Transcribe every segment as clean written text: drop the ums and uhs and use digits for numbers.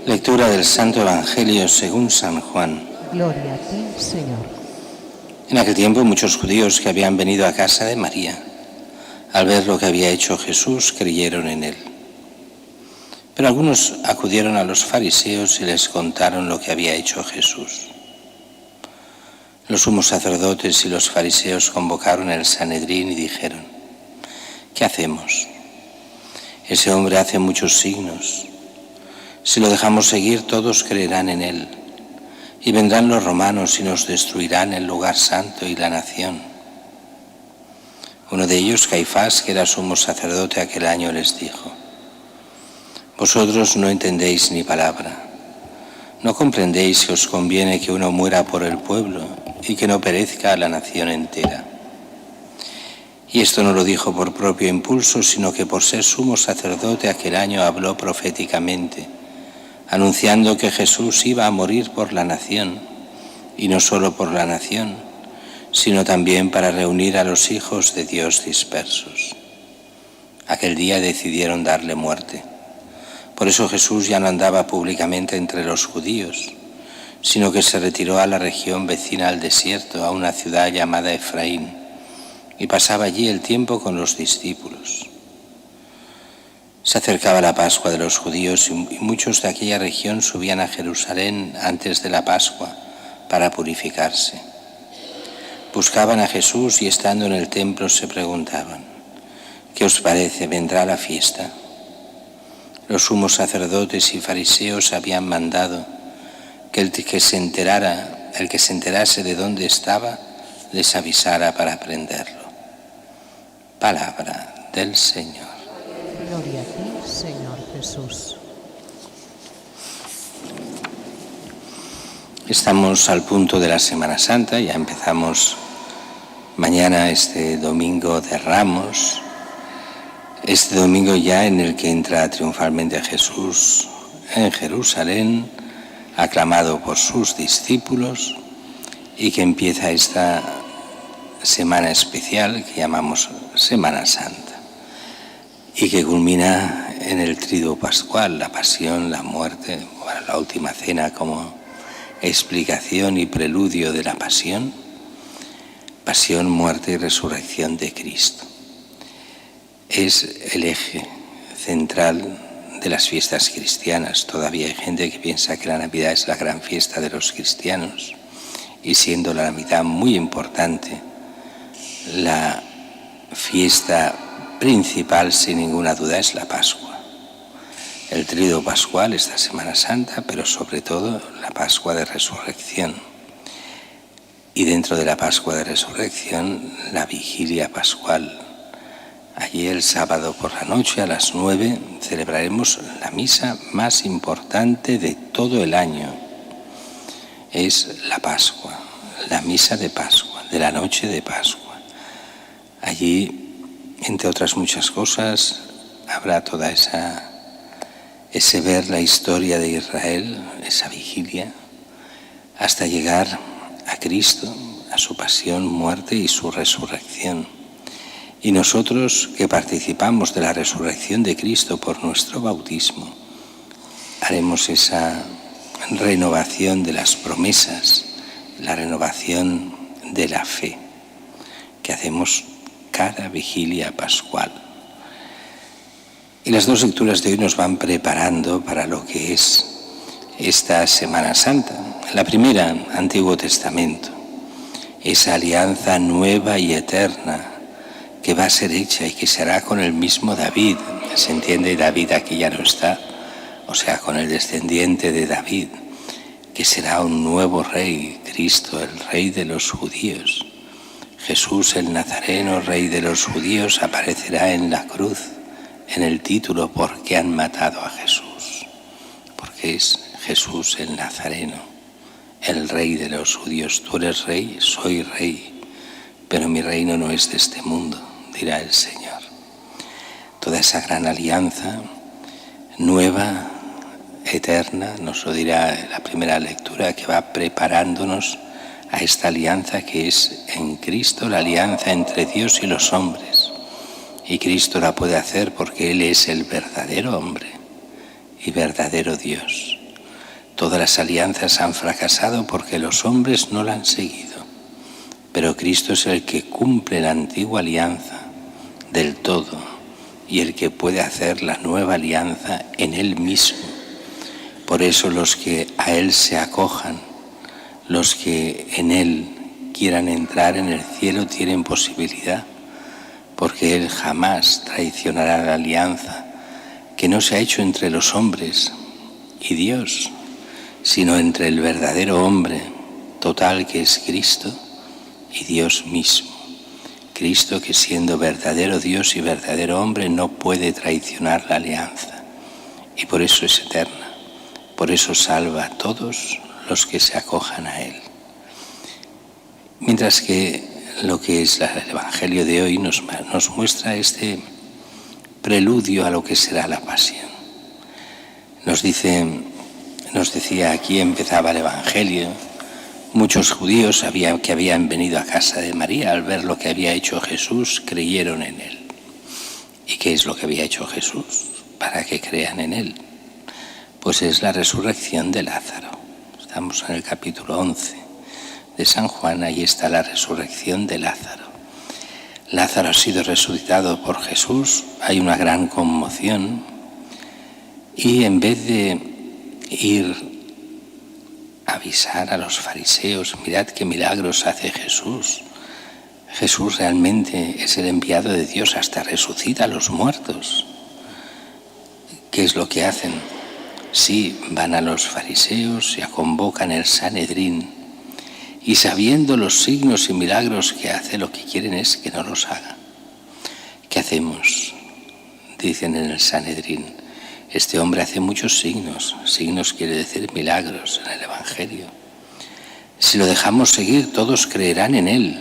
Lectura del Santo Evangelio según San Juan. Gloria a ti, Señor. En aquel tiempo muchos judíos que habían venido a casa de María, al ver lo que había hecho Jesús, creyeron en él. Pero algunos acudieron a los fariseos y les contaron lo que había hecho Jesús. Los sumos sacerdotes y los fariseos convocaron el Sanedrín y dijeron: ¿qué hacemos? Ese hombre hace muchos signos. Si lo dejamos seguir, todos creerán en él. Y vendrán los romanos y nos destruirán el lugar santo y la nación. Uno de ellos, Caifás, que era sumo sacerdote aquel año, les dijo: vosotros no entendéis ni palabra. ¿No comprendéis que os conviene que uno muera por el pueblo y que no perezca la nación entera? Y esto no lo dijo por propio impulso, sino que por ser sumo sacerdote aquel año habló proféticamente, anunciando que Jesús iba a morir por la nación, y no solo por la nación, sino también para reunir a los hijos de Dios dispersos. Aquel día decidieron darle muerte. Por eso Jesús ya no andaba públicamente entre los judíos, sino que se retiró a la región vecina al desierto, a una ciudad llamada Efraín, y pasaba allí el tiempo con los discípulos. Se acercaba la Pascua de los judíos y muchos de aquella región subían a Jerusalén antes de la Pascua para purificarse. Buscaban a Jesús y estando en el templo se preguntaban: ¿qué os parece? ¿Vendrá la fiesta? Los sumos sacerdotes y fariseos habían mandado que el que se enterase de dónde estaba, les avisara para prenderlo. Palabra del Señor. Gloria a ti, Señor Jesús. Estamos al punto de la Semana Santa, ya empezamos mañana este domingo de Ramos, este domingo ya en el que entra triunfalmente Jesús en Jerusalén, aclamado por sus discípulos, y que empieza esta semana especial que llamamos Semana Santa, y que culmina en el Triduo Pascual, la pasión, la muerte, bueno, la última cena como explicación y preludio de la pasión, muerte y resurrección de Cristo. Es el eje central de las fiestas cristianas. Todavía hay gente que piensa que la Navidad es la gran fiesta de los cristianos, y siendo la Navidad muy importante, la fiesta principal sin ninguna duda es la Pascua. El Triduo Pascual, esta Semana Santa, pero sobre todo la Pascua de Resurrección. Y dentro de la Pascua de Resurrección, la Vigilia Pascual. Allí el sábado por la noche a las 9 celebraremos la misa más importante de todo el año. Es la Pascua, la misa de Pascua, de la noche de Pascua. Allí, entre otras muchas cosas, habrá toda ese ver la historia de Israel, esa vigilia, hasta llegar a Cristo, a su pasión, muerte y su resurrección. Y nosotros que participamos de la resurrección de Cristo por nuestro bautismo, haremos esa renovación de las promesas, la renovación de la fe, que hacemos cada vigilia pascual. Y las dos lecturas de hoy nos van preparando para lo que es esta Semana Santa. La primera, Antiguo Testamento, esa alianza nueva y eterna que va a ser hecha y que será con el mismo David. Se entiende, David aquí ya no está, o sea, con el descendiente de David, que será un nuevo rey, Cristo, el rey de los judíos. Jesús el Nazareno, rey de los judíos, aparecerá en la cruz, en el título ¿por qué han matado a Jesús? Porque es Jesús el Nazareno, el rey de los judíos. Tú eres rey, soy rey, pero mi reino no es de este mundo, dirá el Señor. Toda esa gran alianza nueva, eterna, nos lo dirá la primera lectura, que va preparándonos a esta alianza que es en Cristo, la alianza entre Dios y los hombres. Y Cristo la puede hacer porque Él es el verdadero hombre y verdadero Dios. Todas las alianzas han fracasado porque los hombres no la han seguido. Pero Cristo es el que cumple la antigua alianza del todo y el que puede hacer la nueva alianza en Él mismo. Por eso los que a Él se acojan, los que en Él quieran entrar en el cielo tienen posibilidad, porque Él jamás traicionará la alianza que no se ha hecho entre los hombres y Dios, sino entre el verdadero hombre total que es Cristo y Dios mismo. Cristo, que siendo verdadero Dios y verdadero hombre no puede traicionar la alianza, y por eso es eterna, por eso salva a todos los que se acojan a Él. Mientras que lo que es el Evangelio de hoy nos muestra este preludio a lo que será la pasión. Nos decía, aquí empezaba el Evangelio, muchos judíos que habían venido a casa de María al ver lo que había hecho Jesús, creyeron en Él. ¿Y qué es lo que había hecho Jesús para que crean en Él? Pues es la resurrección de Lázaro. Estamos en el capítulo 11 de San Juan, ahí está la resurrección de Lázaro. Lázaro ha sido resucitado por Jesús, hay una gran conmoción, y en vez de ir a avisar a los fariseos, mirad qué milagros hace Jesús, Jesús realmente es el enviado de Dios, hasta resucita a los muertos. ¿Qué es lo que hacen? Sí, van a los fariseos y convocan el Sanedrín, y sabiendo los signos y milagros que hace, lo que quieren es que no los haga. ¿Qué hacemos? Dicen en el Sanedrín, este hombre hace muchos signos. Signos quiere decir milagros en el Evangelio. Si lo dejamos seguir, todos creerán en él.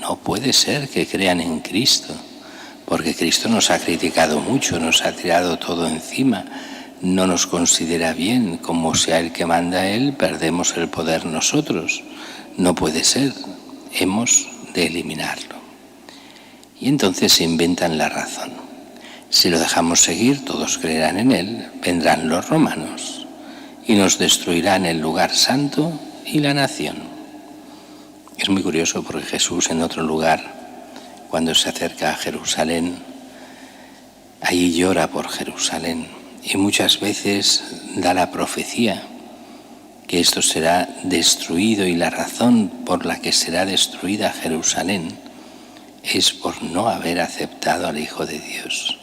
No puede ser que crean en Cristo, porque Cristo nos ha criticado mucho, nos ha tirado todo encima, no nos considera bien. Como sea el que manda a Él, perdemos el poder nosotros. No puede ser, hemos de eliminarlo. Y entonces se inventan la razón. Si lo dejamos seguir, todos creerán en Él, vendrán los romanos y nos destruirán el lugar santo y la nación. Es muy curioso porque Jesús en otro lugar, cuando se acerca a Jerusalén, allí llora por Jerusalén. Y muchas veces da la profecía que esto será destruido, y la razón por la que será destruida Jerusalén es por no haber aceptado al Hijo de Dios.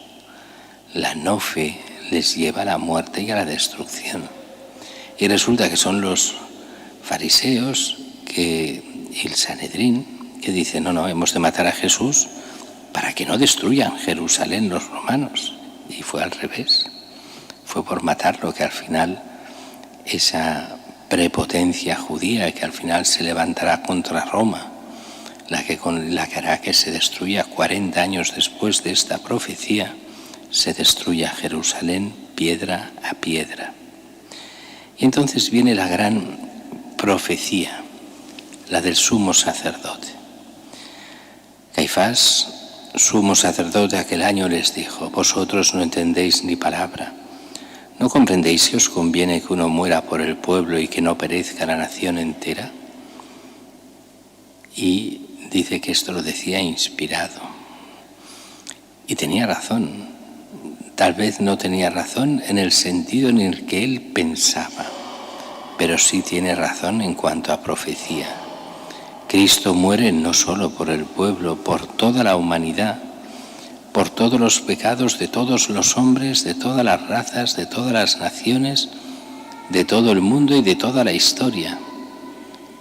La no fe les lleva a la muerte y a la destrucción. Y resulta que son los fariseos y el Sanedrín que dicen, no, hemos de matar a Jesús para que no destruyan Jerusalén los romanos. Y fue al revés. Fue por matarlo que al final esa prepotencia judía que al final se levantará contra Roma, la que hará que se destruya 40 años después de esta profecía, se destruya Jerusalén piedra a piedra. Y entonces viene la gran profecía, la del sumo sacerdote. Caifás, sumo sacerdote, aquel año les dijo, vosotros no entendéis ni palabra. ¿No comprendéis si os conviene que uno muera por el pueblo y que no perezca la nación entera? Y dice que esto lo decía inspirado. Y tenía razón. Tal vez no tenía razón en el sentido en el que él pensaba, pero sí tiene razón en cuanto a profecía. Cristo muere no solo por el pueblo, por toda la humanidad, por todos los pecados de todos los hombres, de todas las razas, de todas las naciones, de todo el mundo y de toda la historia.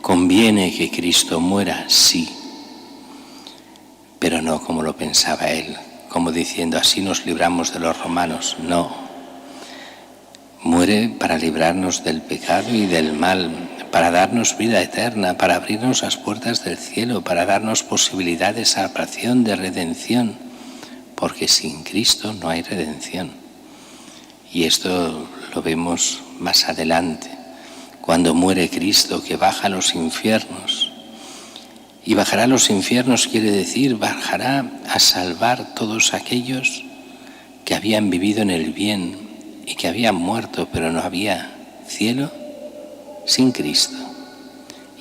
¿Conviene que Cristo muera? Sí, pero no como lo pensaba él, como diciendo así nos libramos de los romanos. No, muere para librarnos del pecado y del mal, para darnos vida eterna, para abrirnos las puertas del cielo, para darnos posibilidad de salvación, de redención. Porque sin Cristo no hay redención. Y esto lo vemos más adelante, cuando muere Cristo, que baja a los infiernos. Y bajará a los infiernos quiere decir, bajará a salvar todos aquellos que habían vivido en el bien y que habían muerto, pero no había cielo sin Cristo.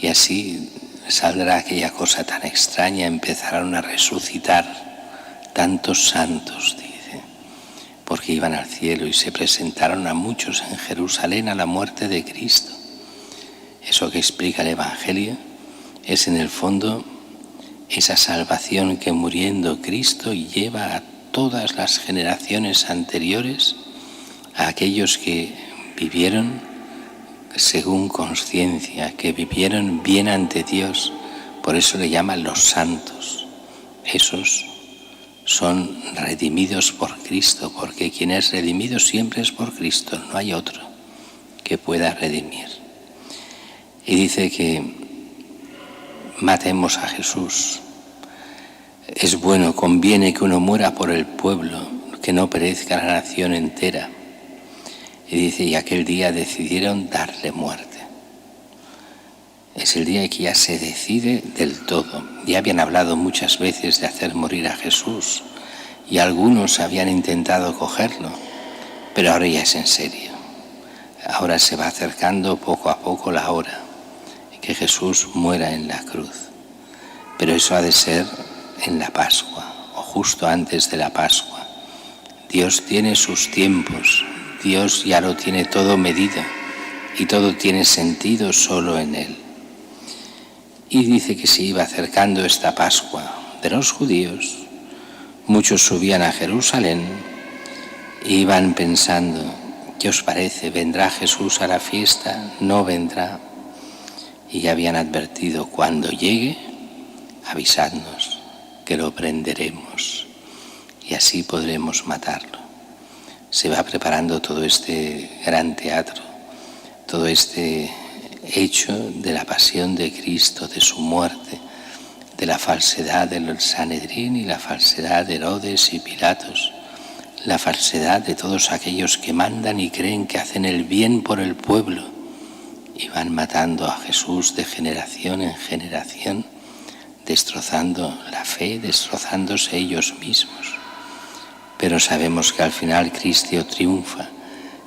Y así saldrá aquella cosa tan extraña, empezarán a resucitar tantos santos, dice, porque iban al cielo y se presentaron a muchos en Jerusalén a la muerte de Cristo. Eso que explica el Evangelio es en el fondo esa salvación que muriendo Cristo lleva a todas las generaciones anteriores, a aquellos que vivieron según conciencia, que vivieron bien ante Dios. Por eso le llaman los santos. Esos son redimidos por Cristo, porque quien es redimido siempre es por Cristo, no hay otro que pueda redimir. Y dice que matemos a Jesús. Es bueno, conviene que uno muera por el pueblo, que no perezca la nación entera. Y dice, y aquel día decidieron darle muerte. Es el día que ya se decide del todo. Ya habían hablado muchas veces de hacer morir a Jesús y algunos habían intentado cogerlo, pero ahora ya es en serio. Ahora se va acercando poco a poco la hora que Jesús muera en la cruz. Pero eso ha de ser en la Pascua o justo antes de la Pascua. Dios tiene sus tiempos. Dios ya lo tiene todo medido y todo tiene sentido solo en Él. Y dice que se iba acercando esta Pascua de los judíos. Muchos subían a Jerusalén e iban pensando, ¿qué os parece? ¿Vendrá Jesús a la fiesta? ¿No vendrá? Y ya habían advertido, cuando llegue, avisadnos, que lo prenderemos y así podremos matarlo. Se va preparando todo este gran teatro, todo este hecho de la pasión de Cristo, de su muerte, de la falsedad del Sanedrín y la falsedad de Herodes y Pilatos, la falsedad de todos aquellos que mandan y creen que hacen el bien por el pueblo y van matando a Jesús de generación en generación, destrozando la fe, destrozándose ellos mismos. Pero sabemos que al final Cristo triunfa.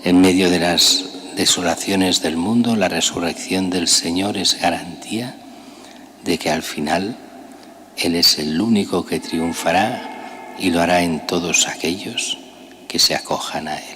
En medio de las desolaciones del mundo, la resurrección del Señor es garantía de que al final Él es el único que triunfará y lo hará en todos aquellos que se acojan a Él.